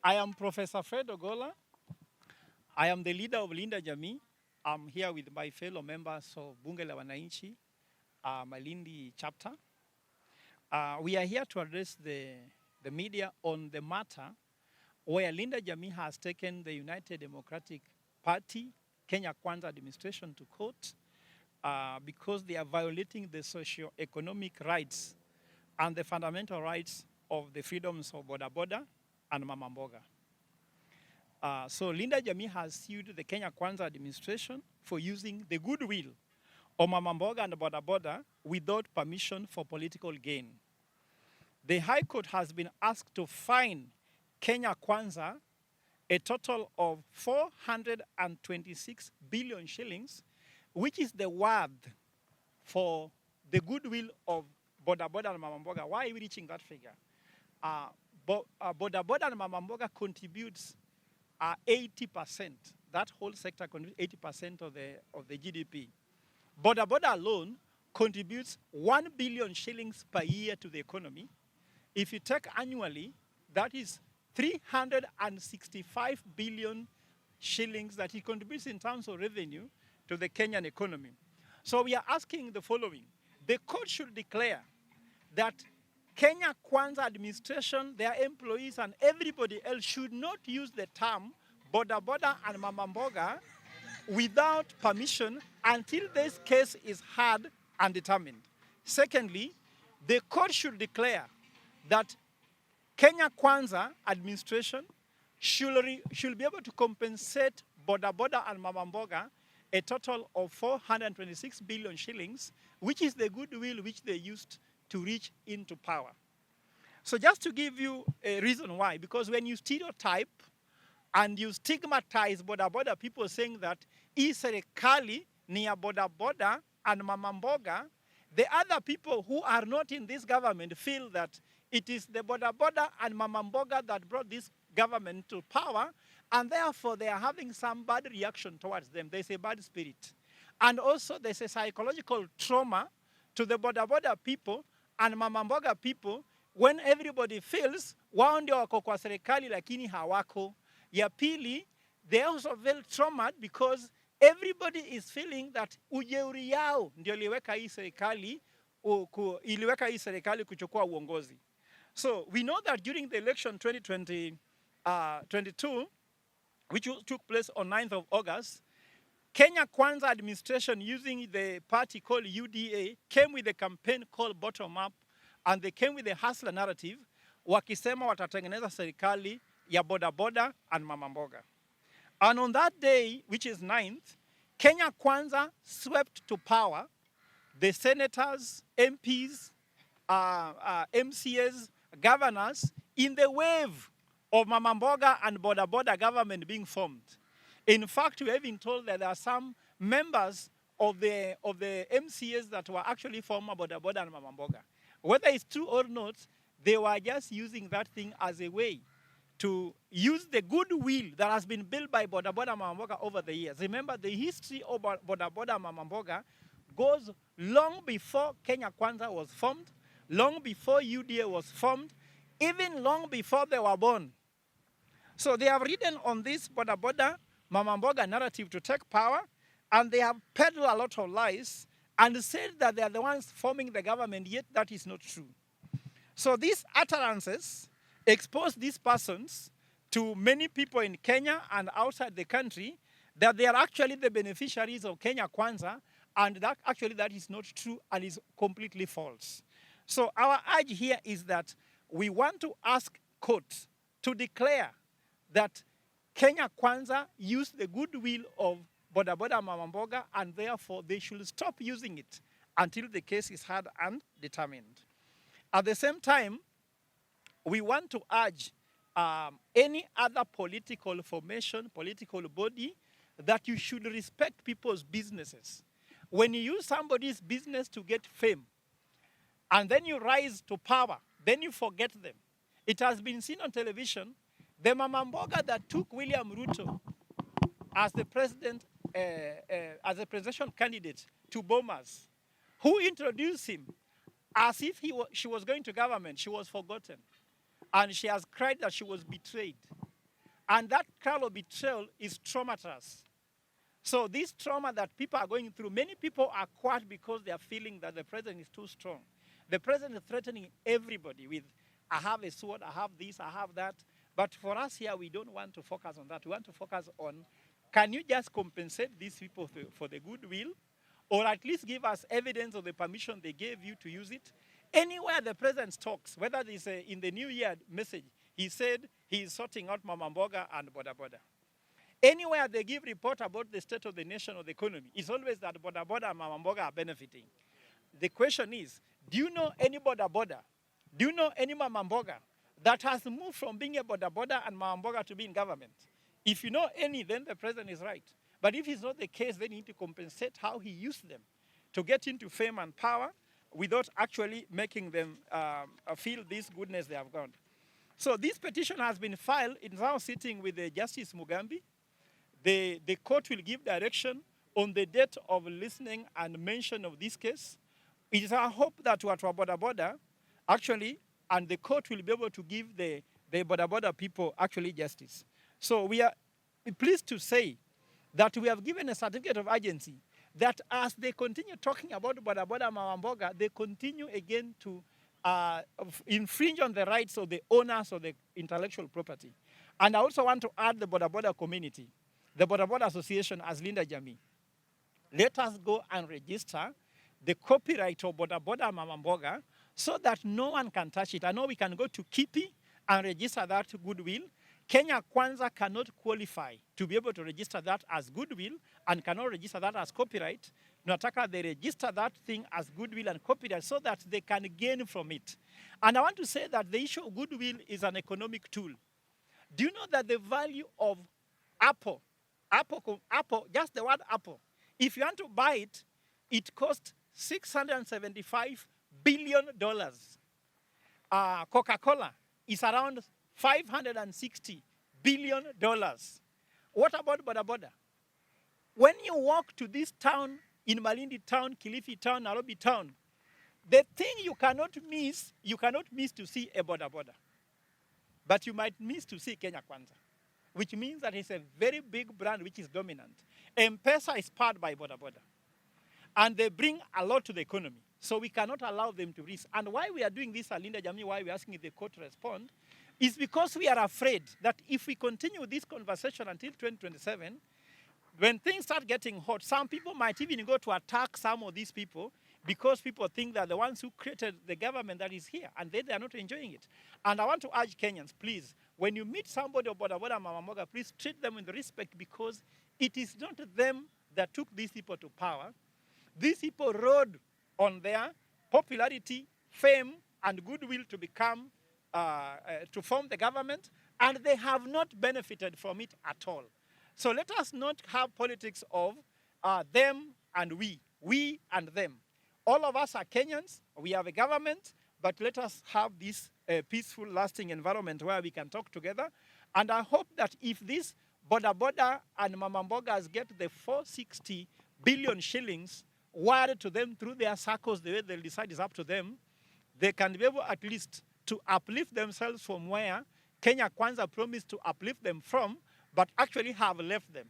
I am Professor Fred Ogola. I am the leader of Linda Jamii. I'm here with my fellow members of Bunge la Wananchi, Malindi chapter. We are here to address the media on the matter where Linda Jamii has taken the United Democratic Party, Kenya Kwanza administration to court because they are violating the socio-economic rights and the fundamental rights of the freedoms of Boda and Mama Mboga. So Linda Jamii has sued the Kenya Kwanza administration for using the goodwill of Mama Mboga and Boda without permission for political gain. The High Court has been asked to fine Kenya Kwanza a total of 426 billion shillings, which is the worth for the goodwill of Boda and Mama Mboga. Why are we reaching that figure? Boda and Mama Mboga contributes 80%. That whole sector contributes 80% of the GDP. Boda alone contributes 1 billion shillings per year to the economy. If you take annually, that is 365 billion shillings that it contributes in terms of revenue to the Kenyan economy. So we are asking the following. The court should declare that Kenya Kwanza administration, their employees and everybody else should not use the term Boda and Mama Mboga without permission until this case is heard and determined. Secondly, the court should declare that Kenya Kwanza administration should be able to compensate Boda and Mama Mboga a total of 426 billion shillings, which is the goodwill which they used to reach into power. So just to give you a reason why, because when you stereotype and you stigmatize Boda people saying that hii serikali ni ya Boda and Mama Mboga, the other people who are not in this government feel that it is the Boda and Mama Mboga that brought this government to power, and therefore they are having some bad reaction towards them. There's a bad spirit. And also there's a psychological trauma to the Boda people and Mama Mboga people when everybody feels wao ndio wako kwa serikali lakini hawako. Ya pili, they also feel traumatized because everybody is feeling that ujeuri yao ndio iliweka hii serikali kuchukua uongozi. So we know that during the election 2022, which took place on 9th of August, Kenya Kwanza administration using the party called UDA came with a campaign called Bottom Up, and they came with a hustler narrative, wakisema watatengeneza serikali ya Boda and Mama Mboga. And on that day, which is 9th, Kenya Kwanza swept to power the senators, MPs, MCAs, governors in the wave of Mama Mboga and Boda government being formed. In fact, we have been told that there are some members of the MCAs that were actually former Boda and Mama Mboga. Whether it's true or not, they were just using that thing as a way to use the goodwill that has been built by Boda and Mama Mboga over the years. Remember, the history of Boda and Mama Mboga goes long before Kenya Kwanza was formed, long before UDA was formed, even long before they were born. So they have ridden on this Boda Mama Mboga narrative to take power, and they have peddled a lot of lies and said that they are the ones forming the government, yet that is not true. So these utterances expose these persons to many people in Kenya and outside the country that they are actually the beneficiaries of Kenya Kwanza, and that actually that is not true and is completely false. So our urge here is that we want to ask courts to declare that Kenya Kwanza used the goodwill of Boda Mama Mboga, and therefore they should stop using it until the case is heard and determined. At the same time, we want to urge any other political formation, political body, that you should respect people's businesses. When you use somebody's business to get fame, and then you rise to power, then you forget them. It has been seen on television, the Mama Mboga that took William Ruto as the president, as a presidential candidate to Bomas, who introduced him as if she was going to government. She was forgotten. And she has cried that she was betrayed. And that cry of betrayal is traumatized. So this trauma that people are going through, many people are quiet because they are feeling that the president is too strong. The president is threatening everybody with, I have a sword, I have this, I have that. But for us here, we don't want to focus on that. We want to focus on, can you just compensate these people for the goodwill? Or at least give us evidence of the permission they gave you to use it? Anywhere the president talks, whether it's in the New Year message, he said he is sorting out Mama Mboga and Boda Boda. Anywhere they give report about the state of the nation or the economy, it's always that Boda Boda and Mama Mboga are benefiting. The question is, do you know any Boda Boda? Do you know any Mama Mboga that has moved from being a Boda Boda and Mama Mboga to be in government? If you know any, then the president is right. But if it's not the case, then you need to compensate how he used them to get into fame and power without actually making them feel this goodness they have got. So this petition has been filed. It's now sitting with the Justice Mugambi. The court will give direction on the date of listening and mention of this case. It is our hope that Watu Boda Boda actually, and the court will be able to give the Boda Boda people actually justice. So we are pleased to say that we have given a certificate of urgency that as they continue talking about Boda Boda Mama Mboga, they continue again to infringe on the rights of the owners of the intellectual property. And I also want to add the Boda Boda community, the Boda Boda Association as Linda Jamii. Let us go and register the copyright of Boda Boda Mama Mboga so that no one can touch it. I know we can go to Kipi and register that goodwill. Kenya Kwanza cannot qualify to be able to register that as goodwill and cannot register that as copyright. Nataka they register that thing as goodwill and copyright so that they can gain from it. And I want to say that the issue of goodwill is an economic tool. Do you know that the value of Apple, just the word Apple, if you want to buy it, it costs $675 billion. Coca-Cola is around $560 billion. What about Boda Boda? When you walk to this town, in Malindi town, Kilifi town, Nairobi town, the thing you cannot miss to see a Boda Boda. But you might miss to see Kenya Kwanza, which means that it's a very big brand which is dominant. M-Pesa is powered by Boda Boda. And they bring a lot to the economy. So we cannot allow them to risk. And why we are doing this, Linda Jamii, why we're asking the court to respond, is because we are afraid that if we continue this conversation until 2027, when things start getting hot, some people might even go to attack some of these people because people think that the ones who created the government that is here, and they are not enjoying it. And I want to urge Kenyans, please, when you meet somebody of Boda Boda Mama Mboga, please treat them with respect because it is not them that took these people to power. These people rode on their popularity, fame, and goodwill to become, to form the government, and they have not benefited from it at all. So let us not have politics of them and we and them. All of us are Kenyans, we have a government, but let us have this peaceful, lasting environment where we can talk together. And I hope that if this Boda Boda and Mama Mbogas get the 460 billion shillings wired to them through their circles, the way they'll decide is up to them, they can be able at least to uplift themselves from where Kenya Kwanza promised to uplift them from, but actually have left them.